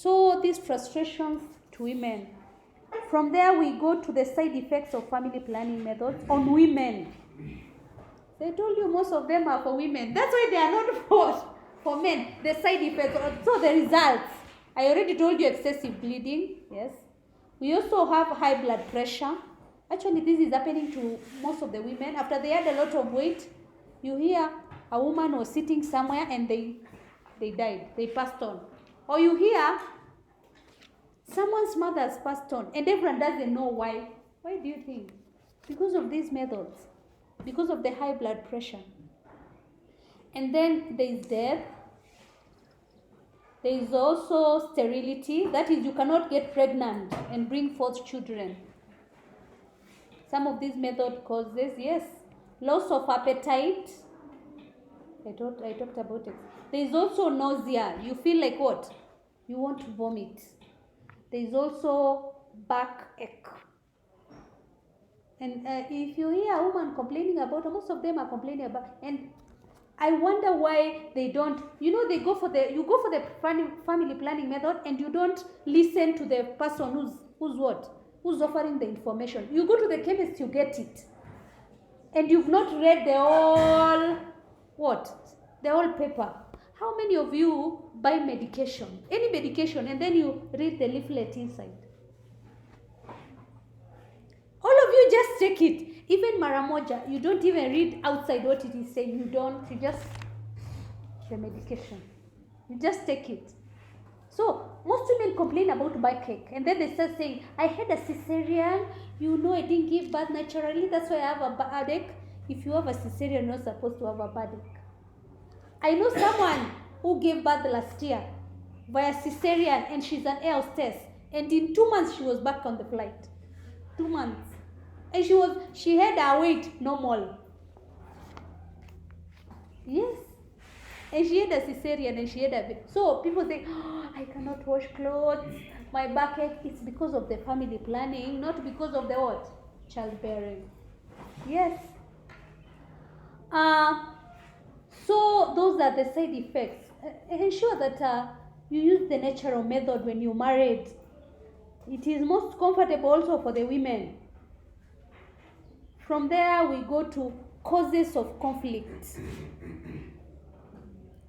So these frustrations to women. From there we go to the side effects of family planning methods on women. They told you most of them are for women. That's why they are not for men. The side effects, so the results. I already told you excessive bleeding. Yes. We also have high blood pressure. Actually, this is happening to most of the women. After they had a lot of weight, you hear a woman was sitting somewhere and they died. They passed on. Or you hear someone's mother has passed on and everyone doesn't know why. Why do you think? Because of these methods. Because of the high blood pressure. And then there is death. There is also sterility. That is, you cannot get pregnant and bring forth children. Some of these methods causes, yes, loss of appetite. I talked about it. There is also nausea. You feel like what? You want to vomit. There is also backache. And if you hear a woman complaining about it, most of them are complaining about, and I wonder why they don't. You go for the family planning method, and you don't listen to the person who's offering the information. You go to the chemist, you get it, and you've not read the whole paper. How many of you buy any medication, and then you read the leaflet inside? All of you just take it. Even Maramoja, you don't even read outside what it is saying. You just, the medication. You just take it. So, most women complain about backache. And then they start saying, I had a cesarean. I didn't give birth naturally. That's why I have a backache. If you have a cesarean, you're not supposed to have a backache. I know someone who gave birth last year via cesarean, and she's an air hostess. And in 2 months, she was back on the flight. 2 months. And she had her weight normal. Yes. And she had a cesarean and she had a baby. So people say, I cannot wash clothes. My backache. It's because of the family planning, not because of the what? Childbearing. Yes. So those are the side effects. Ensure that you use the natural method when you're married. It is most comfortable also for the women. From there, we go to causes of conflict.